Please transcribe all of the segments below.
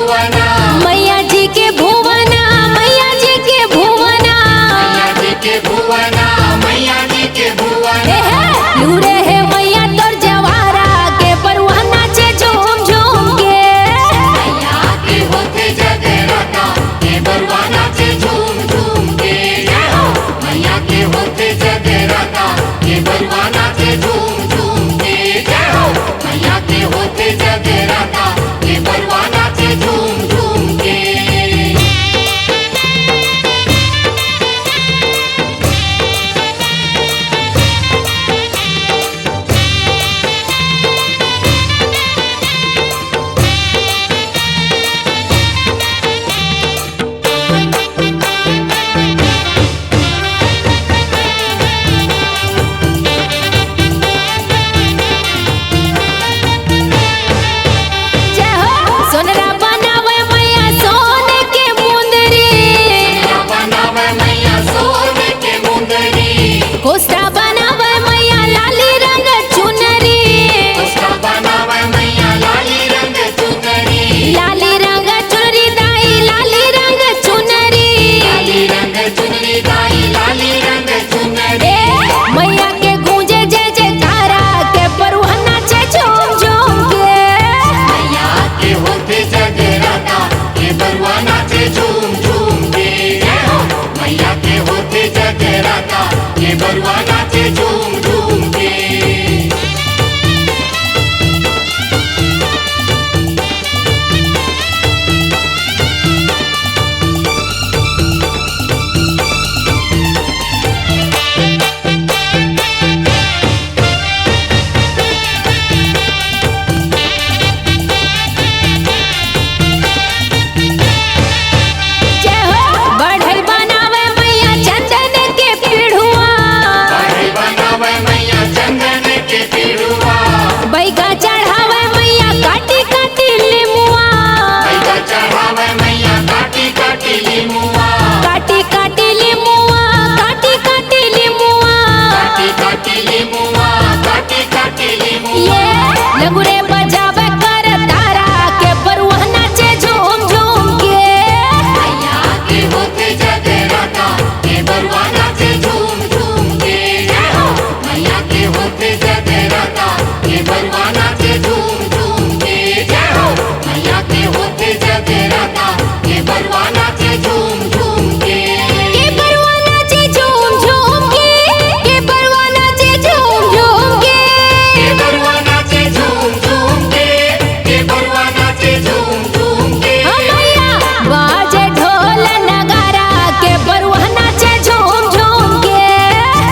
भुवना, मैया जी के भुवना, मैया जी के भुवना, मैया जी के भुवना, मैया जी के भुवना। लूरे है मैया तोर जवारा के बरुआ नाचे झूम झूम के। मैया के होते जगराता के बरुआ नाचे झूम झूम के। जय हो मैया के होते जगराता के बरुआ नाचे झूम झूम के। जय हो मैया के होते जगराता के बरुआ नाचे झूम झूम के। जय हो सोनरा बनावे मैया सोने के मुंदरी, बनावे मैया सोने के मुंदरी, कोस्टा बनावे मैया लाली रंग चुनरी, उसका बनावे मैया लाली रंग चुनरी, लाली रंग चुनरी दाई लाली रंग चुनरी। लाली रंग चुनरी दाई लाली रंग चुनरी। मैया के गूंजे जय जयकारा के बरुआ नाचे झूम झूम के। मैया के होते जगराता के बरुआ नाचे झूम झूम के। जय हो मैया के होते जगराता के बरुआ नाचे झूम झूम के। जय हो बढ़ई बनावे मैया चंदन के पीढ़ुआ, बढ़ई बनावे मैया चंदन के पीढ़ुआ, बैगा चढ़ावे मैया काटी काटी लिमुआ, बैगा चढ़ावे मैया काटी काटी लिमुआ, काटी काटी लिमुआ, काटी काटी लिमुआ। काटी काटी लिमुआ, काटी काटी लिमुआ। ये लगुरे बजावे कर तारा के बरुआ नाचे झूम झूम के। मैया के होते जगराता के बरुआ नाचे झूम झूम के। जय हो मैया के होते जगराता के बरुआ नाचे झूम झूम के। जय हो मैया के होते जगराता के बरुआ नाचे झूम झूम के। के बरुआ नाचे झूम झूम के, के बरुआ नाचे झूम झूम के। के बरुआ नाचे झूम झूम के, के बरुआ नाचे झूम झूम के। मैया बाजे ढोल नगारा के बरुआ नाचे झूम झूम के।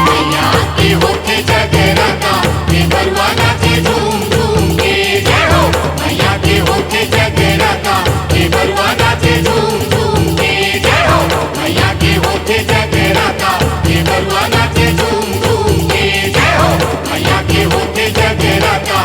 मैया के होते जगराता के बरुआ नाचे झूम झूम के। जय हो मैया के होते जगराता के बरुआ नाचे झूम झूम के। जय हो मैया के होते जगराता के बरुआ नाचे झूम झूम के। जय हो मैया के होते जगराता